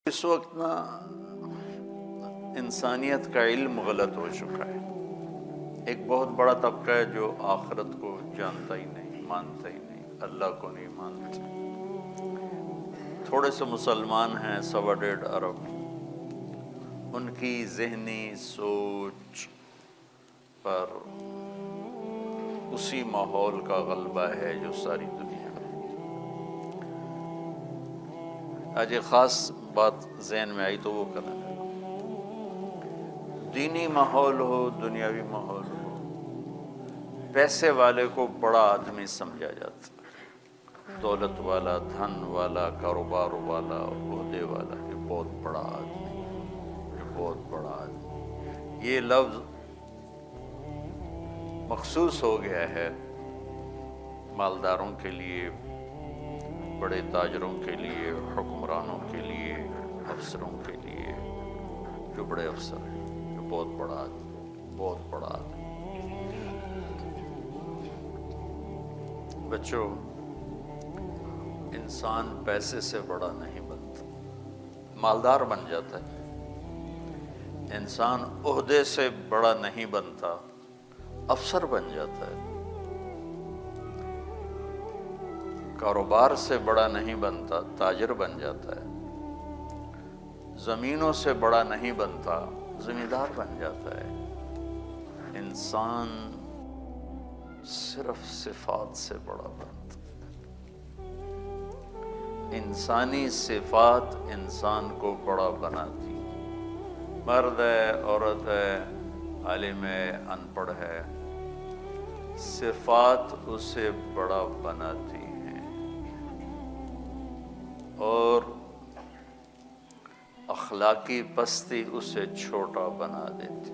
اس وقت نا انسانیت کا علم غلط ہو چکا ہے۔ ایک بہت بڑا طبقہ ہے جو آخرت کو جانتا ہی نہیں، مانتا ہی نہیں، اللہ کو نہیں مانتا۔ تھوڑے سے مسلمان ہیں 1.25 ارب، ان کی ذہنی سوچ پر اسی ماحول کا غلبہ ہے جو ساری دنیا میں۔ آج ایک خاص بات ذہن میں آئی تو وہ کرنا ہے۔ دینی ماحول ہو، دنیاوی ماحول ہو، پیسے والے کو بڑا آدمی سمجھا جاتا ہے، دولت والا، دھن والا، کاروبار والا، عہدے والا، یہ بہت بڑا آدمی، یہ بہت بڑا آدمی۔ یہ لفظ مخصوص ہو گیا ہے مالداروں کے لیے، بڑے تاجروں کے لیے، حکمرانوں کے لیے، افسروں کے لیے، جو بڑے افسر ہیں، جو بہت بڑا آدمی، بہت بڑا آدمی۔ بچوں، انسان پیسے سے بڑا نہیں بنتا، مالدار بن جاتا ہے۔ انسان عہدے سے بڑا نہیں بنتا، افسر بن جاتا ہے۔ کاروبار سے بڑا نہیں بنتا، تاجر بن جاتا ہے۔ زمینوں سے بڑا نہیں بنتا، زمیندار بن جاتا ہے۔ انسان صرف صفات سے بڑا بنتا۔ انسانی صفات انسان کو بڑا بناتی، مرد ہے، عورت ہے، عالم ہے، ان پڑھ ہے، صفات اسے بڑا بناتی ہیں اور اخلاقی پستی اسے چھوٹا بنا دیتی۔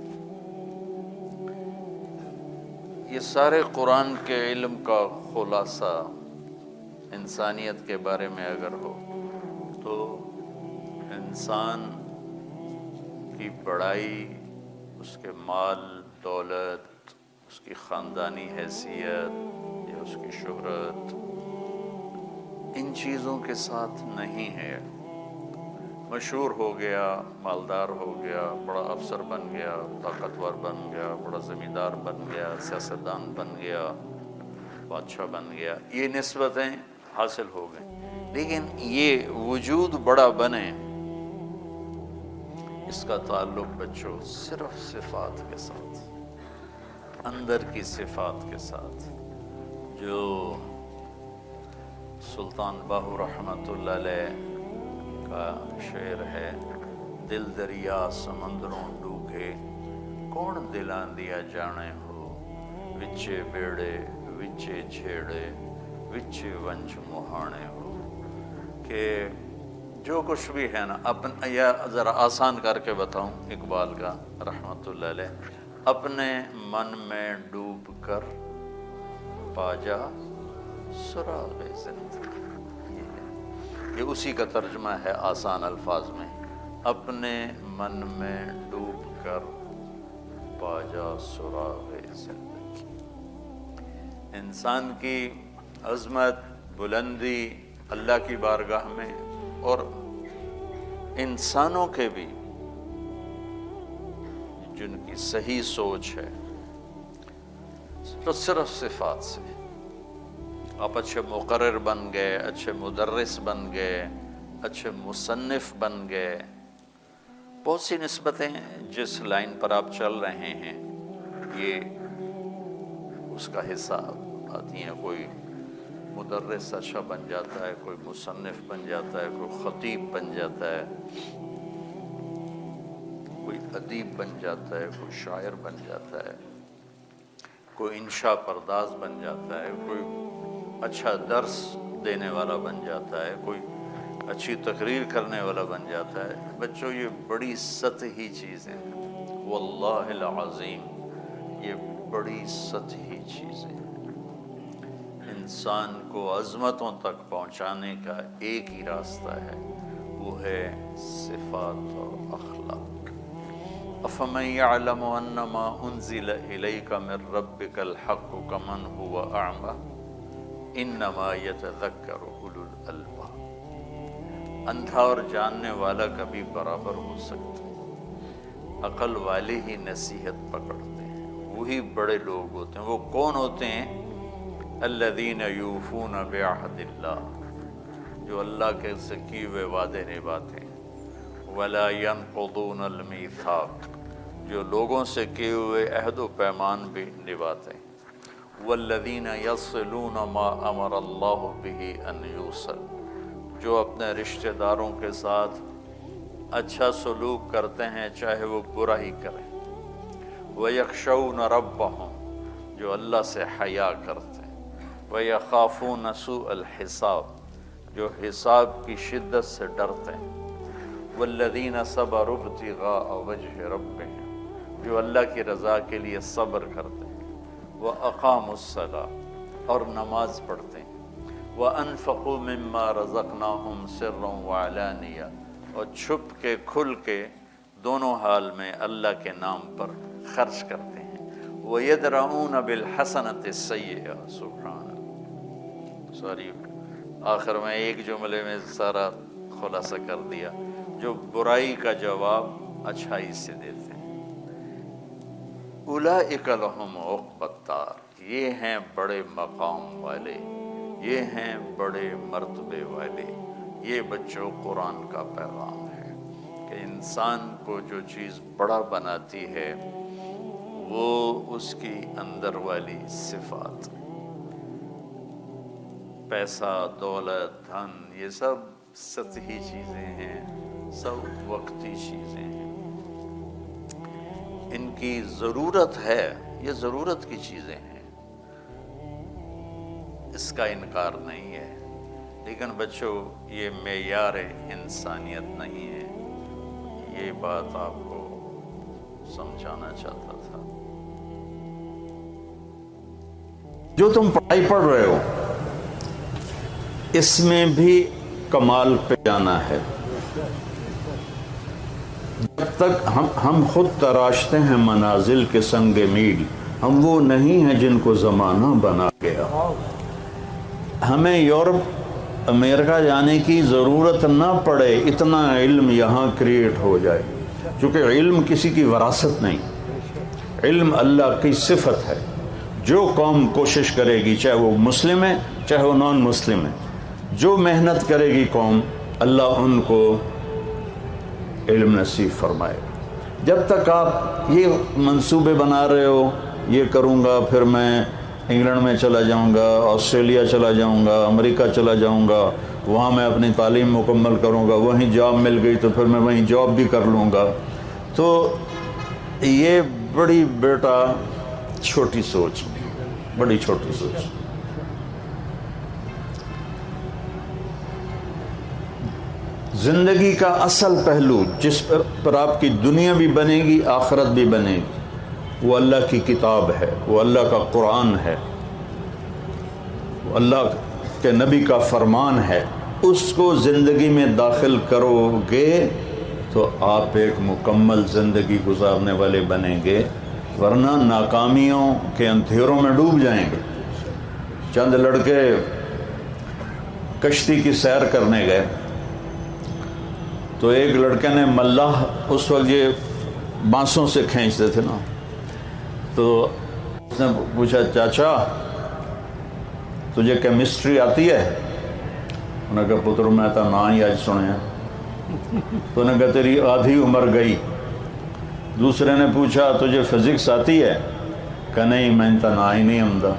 یہ سارے قرآن کے علم کا خلاصہ انسانیت کے بارے میں اگر ہو تو انسان کی بڑائی، اس کے مال دولت، اس کی خاندانی حیثیت یا اس کی شہرت، ان چیزوں کے ساتھ نہیں ہے۔ مشہور ہو گیا، مالدار ہو گیا، بڑا افسر بن گیا، طاقتور بن گیا، بڑا زمیندار بن گیا، سیاستدان بن گیا، بادشاہ بن گیا، یہ نسبتیں حاصل ہو گئیں، لیکن یہ وجود بڑا بنے، اس کا تعلق بچوں صرف صفات کے ساتھ، اندر کی صفات کے ساتھ۔ جو سلطان باہو رحمۃ اللہ علیہ کا شعر ہے، دل دریا سمندروں ڈوبے، کون دلاں دیا جانے ہو، وچے بیڑے وچے جھیڑے، وچے ونج مہانے ہو۔ کہ جو کچھ بھی ہے نا، یا ذرا آسان کر کے بتاؤں اقبال کا رحمۃ اللہ علیہ، اپنے من میں ڈوب کر پا جا سراغ زندگی۔ یہ اسی کا ترجمہ ہے آسان الفاظ میں، اپنے من میں ڈوب کر پا جا سراغ زندگی۔ انسان کی عظمت، بلندی اللہ کی بارگاہ میں، اور انسانوں کے بھی جن کی صحیح سوچ ہے، صرف صفات سے۔ آپ اچھے مقرر بن گئے، اچھے مدرس بن گئے، اچھے مصنف بن گئے، بہت سی نسبتیں جس لائن پر آپ چل رہے ہیں یہ اس کا حصہ آتی ہیں۔ کوئی مدرس اچھا بن جاتا ہے، کوئی مصنف بن جاتا ہے، کوئی خطیب بن جاتا ہے، کوئی ادیب بن جاتا ہے، کوئی شاعر بن جاتا ہے، کوئی انشاء پرداز بن جاتا ہے، کوئی اچھا درس دینے والا بن جاتا ہے، کوئی اچھی تقریر کرنے والا بن جاتا ہے۔ بچوں، یہ بڑی سطحی چیزیں ہیں، واللہ العظیم یہ بڑی سطحی چیزیں ہیں۔ انسان کو عظمتوں تک پہنچانے کا ایک ہی راستہ ہے، وہ ہے صفات اور اخلاق۔ افمن یعلم انما انزل الیک من ربک الحق کمن هو اعمی انما یتذکر اولو الالباب۔ اندھا اور جاننے والا کبھی برابر ہو سکتا ہے؟ عقل والے ہی نصیحت پکڑتے ہیں، وہی بڑے لوگ ہوتے ہیں۔ وہ کون ہوتے ہیں؟ الذین یوفون بعہد اللہ، جو اللہ کے سے کیے ہوئے وعدے نبھاتے ہیں۔ ولا ینقضون المیثاق، جو لوگوں سے کیے ہوئے عہد و پیمان بھی نبھاتے ہیں۔ والذین یصلون ما امر اللہ بہ ان یوصل، جو اپنے رشتہ داروں کے ساتھ اچھا سلوک کرتے ہیں چاہے وہ برا ہی کریں۔ وَيَخْشَوْنَ رَبَّهُمْ، جو اللہ سے حیا کرتے ہیں۔ وَيَخَافُونَ سُوءَ الْحِسَابِ، جو حساب کی شدت سے ڈرتے ہیں۔ وَالَّذِينَ صَبَرُوا ابْتِغَاءَ وَجْهِ رَبِّهِمْ، جو اللہ کی رضا کے لیے صبر کرتے ہیں۔ وَأَقَامُوا الصَّلَاةَ، اور نماز پڑھتے ہیں۔ وَأَنفَقُوا مِمَّا رَزَقْنَاهُمْ سِرًّا وَعَلَانِيَةً، اور چھپ کے کھل کے دونوں حال میں اللہ کے نام پر خرچ کرتے ہیں۔ وَيَدْرَؤُونَ بِالْحَسَنَةِ السَّيِّئَةَ، سبحان اللہ، سوری آخر میں ایک جملے میں سارا خلاصہ کر دیا، جو برائی کا جواب اچھائی سے دیتے ہیں۔ اولئک لہم عقبی الدار، یہ ہیں بڑے مقام والے، یہ ہیں بڑے مرتبے والے۔ یہ بچوں قرآن کا پیغام ہے کہ انسان کو جو چیز بڑا بناتی ہے وہ اس کی اندر والی صفات، پیسہ، دولت، دھن، یہ سب سطحی چیزیں ہیں، سب وقتی چیزیں ہیں۔ ان کی ضرورت ہے، یہ ضرورت کی چیزیں ہیں، اس کا انکار نہیں ہے، لیکن بچوں یہ معیار انسانیت نہیں ہے۔ یہ بات آپ کو سمجھانا چاہتا تھا۔ جو تم پڑھائی پڑھ رہے ہو اس میں بھی کمال پہ جانا ہے۔ جب تک ہم خود تراشتے ہیں منازل کے سنگ میل، ہم وہ نہیں ہیں جن کو زمانہ بنا گیا۔ ہمیں یورپ، امریکہ جانے کی ضرورت نہ پڑے، اتنا علم یہاں کریٹ ہو جائے، چونکہ علم کسی کی وراثت نہیں، علم اللہ کی صفت ہے۔ جو قوم کوشش کرے گی، چاہے وہ مسلم ہے چاہے وہ نان مسلم ہے، جو محنت کرے گی قوم، اللہ ان کو علم نصیب فرمائے۔ جب تک آپ یہ منصوبے بنا رہے ہو، یہ کروں گا، پھر میں انگلینڈ میں چلا جاؤں گا، آسٹریلیا چلا جاؤں گا، امریکہ چلا جاؤں گا، وہاں میں اپنی تعلیم مکمل کروں گا، وہیں جاب مل گئی تو پھر میں وہیں جاب بھی کر لوں گا، تو یہ بڑی بیٹا چھوٹی سوچ، بڑی چھوٹی سوچ۔ زندگی کا اصل پہلو جس پر آپ کی دنیا بھی بنے گی، آخرت بھی بنے گی، وہ اللہ کی کتاب ہے، وہ اللہ کا قرآن ہے، وہ اللہ کے نبی کا فرمان ہے۔ اس کو زندگی میں داخل کرو گے تو آپ ایک مکمل زندگی گزارنے والے بنیں گے، ورنہ ناکامیوں کے اندھیروں میں ڈوب جائیں گے۔ چند لڑکے کشتی کی سیر کرنے گئے تو ایک لڑکے نے ملاح، اس وقت یہ بانسوں سے کھینچتے تھے نا، تو اس نے پوچھا، چاچا تجھے کیمسٹری آتی ہے؟ انہوں نے کہا، پتر میں تو نہ ہی آج سنے ہیں۔ تو انہوں نے کہا، تیری آدھی عمر گئی۔ دوسرے نے پوچھا، تجھے فزکس آتی ہے؟ کہ نہیں، میں تو نہ ہی نہیں آمدہ۔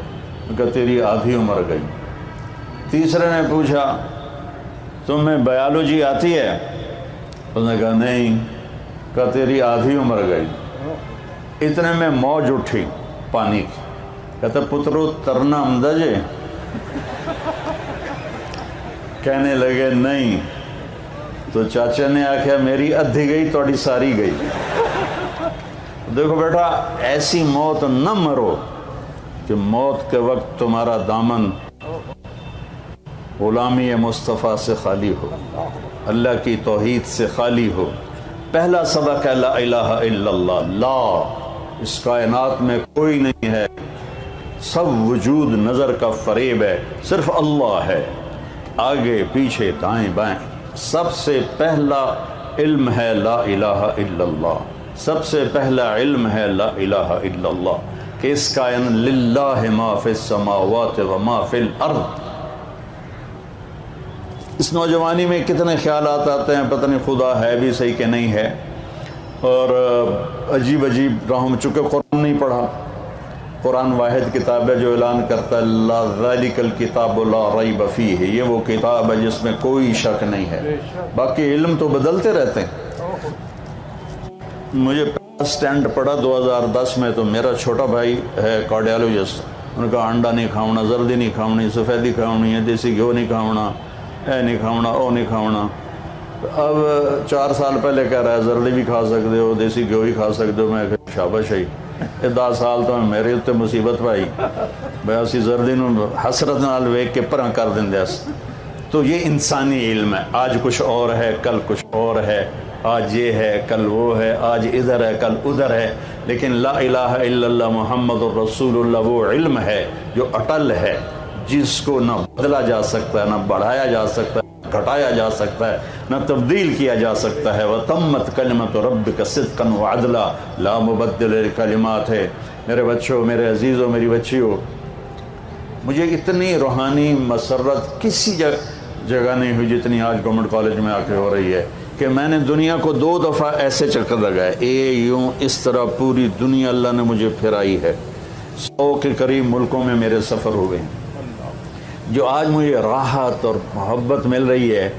کہا، تیری آدھی عمر گئی۔ تیسرے نے پوچھا، تمہیں بایولوجی آتی ہے؟ اس نے کہا نہیں۔ کہا، تیری آدھی عمر گئی۔ اتنے میں موج اٹھی پانی کی، کہتا، پترو ترنا آمدہ جے؟ کہنے لگے نہیں۔ تو چاچا نے آخیا، میری ادھی گئی توڑی ساری گئی۔ دیکھو بیٹا، ایسی موت نہ مرو کہ موت کے وقت تمہارا دامن غلامی مصطفیٰ سے خالی ہو، اللہ کی توحید سے خالی ہو۔ پہلا سبق ہے لا الہ الا اللہ، لا، اس کائنات میں کوئی نہیں ہے، سب وجود نظر کا فریب ہے، صرف اللہ ہے، آگے پیچھے دائیں بائیں سب سے پہلا علم ہے لا الہ الا اللہ، سب سے پہلا علم ہے لا الہ الا اللہ، کہ اس کائن للہ ما فی السماوات و ما فی الارض۔ اس نوجوانی میں کتنے خیالات آتے ہیں، پتہ نہیں خدا ہے بھی صحیح کہ نہیں ہے، اور عجیب عجیب راہوں میں، چونکہ قرآن نہیں پڑھا۔ قرآن واحد کتاب ہے جو اعلان کرتا ہے لا ذالک الکتاب لا ریب فیہ، یہ وہ کتاب ہے جس میں کوئی شک نہیں ہے، باقی علم تو بدلتے رہتے ہیں۔ مجھے پہلا سٹینڈ پڑا 2010 میں، تو میرا چھوٹا بھائی ہے کارڈیالوجسٹ، ان کا انڈا نہیں کھاؤنا، زردی نہیں کھاؤنی، سفیدی کھاؤنی ہے، دیسی گھیو نہیں کھاؤنا، اے نہیں کھاؤنا، او نہیں کھاؤنا۔ اب 4 سال پہلے کہہ رہا ہے زردی بھی کھا سکتے ہو، دیسی گھیو بھی کھا سکتے ہو۔ میں کہ شاباش ہے، 10 سال تو میرے اتنے مصیبت پائی، بھائی اسی زردی نو حسرت نال ویک کے پرا کر دیں۔ تو یہ انسانی علم ہے، آج کچھ اور ہے، کل کچھ اور ہے، آج یہ ہے، کل وہ ہے، آج ادھر ہے، کل ادھر ہے، لیکن لا الہ الا اللہ محمد الرسول اللہ وہ علم ہے جو اٹل ہے، جس کو نہ بدلا جا سکتا ہے، نہ بڑھایا جا سکتا ہے، گھٹایا جا سکتا ہے، نہ تبدیل کیا جا سکتا ہے۔ وَتَمَّتْ كَلِمَةُ رَبِّكَ صِدْقًا وَعَدْلًا لَا مُبَدِّلَ لِكَلِمَاتِهِ ہے۔ میرے بچوں، میرے عزیزوں، میری بچیوں، مجھے اتنی روحانی مسرت کسی جگہ نہیں ہوئی جتنی آج گورنمنٹ کالج میں آ کے ہو رہی ہے، کہ میں نے دنیا کو 2 دفعہ ایسے چکر لگائے، یوں اس طرح پوری دنیا اللہ نے مجھے پھرائی ہے۔ 100 کے قریب ملکوں میں میرے سفر ہوئے ہیں۔ جو آج مجھے راحت اور محبت مل رہی ہے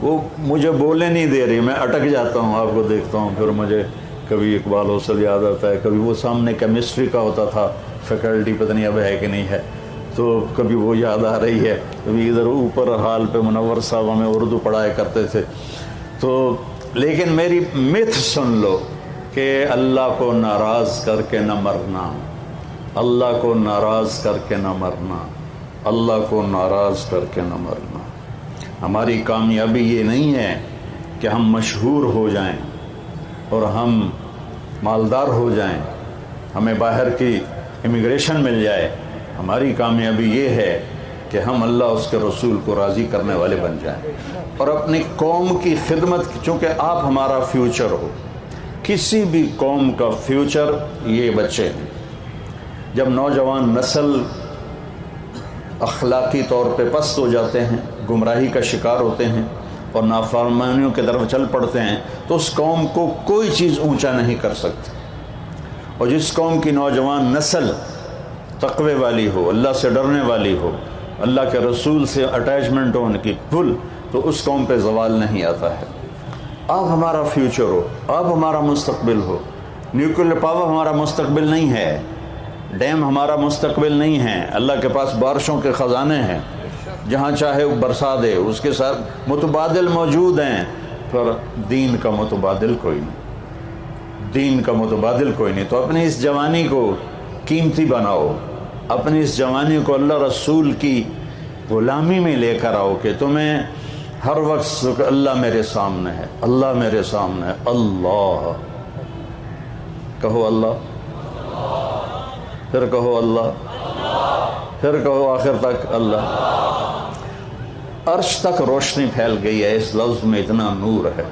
وہ مجھے بولنے نہیں دے رہی، میں اٹک جاتا ہوں، آپ کو دیکھتا ہوں، پھر مجھے کبھی اقبال حوصل یاد آتا ہے، کبھی وہ سامنے کیمسٹری کا ہوتا تھا فیکلٹی، پتہ نہیں اب ہے کہ نہیں ہے، تو کبھی وہ یاد آ رہی ہے، کبھی ادھر اوپر حال پہ منور صاحب ہمیں اردو پڑھایا کرتے تھے۔ تو لیکن میری متھ سن لو کہ اللہ کو ناراض کر کے نہ مرنا، اللہ کو ناراض کر کے نہ مرنا، اللہ کو ناراض کر کے نہ مرنا۔ ہماری کامیابی یہ نہیں ہے کہ ہم مشہور ہو جائیں اور ہم مالدار ہو جائیں، ہمیں باہر کی امیگریشن مل جائے۔ ہماری کامیابی یہ ہے کہ ہم اللہ اس کے رسول کو راضی کرنے والے بن جائیں، اور اپنی قوم کی خدمت، چونکہ آپ ہمارا فیوچر ہو۔ کسی بھی قوم کا فیوچر یہ بچے ہیں۔ جب نوجوان نسل اخلاقی طور پہ پست ہو جاتے ہیں، گمراہی کا شکار ہوتے ہیں اور نافرمانیوں کی طرف چل پڑتے ہیں، تو اس قوم کو کوئی چیز اونچا نہیں کر سکتی۔ اور جس قوم کی نوجوان نسل تقوی والی ہو، اللہ سے ڈرنے والی ہو، اللہ کے رسول سے اٹیچمنٹ ہو ان کی فل، تو اس قوم پہ زوال نہیں آتا ہے۔ آپ ہمارا فیوچر ہو، آپ ہمارا مستقبل ہو۔ نیوکلیر پاور ہمارا مستقبل نہیں ہے، ڈیم ہمارا مستقبل نہیں ہے۔ اللہ کے پاس بارشوں کے خزانے ہیں، جہاں چاہے وہ برسا دے، اس کے ساتھ متبادل موجود ہیں، پر دین کا متبادل کوئی نہیں، دین کا متبادل کوئی نہیں۔ تو اپنی اس جوانی کو قیمتی بناؤ، اپنی اس جوانی کو اللہ رسول کی غلامی میں لے کر آؤ، کہ تمہیں ہر وقت اللہ میرے سامنے ہے، اللہ میرے سامنے ہے، اللہ کہو، اللہ پھر کہو، اللہ پھر کہو، آخر تک اللہ۔ عرش تک روشنی پھیل گئی ہے، اس لفظ میں اتنا نور ہے۔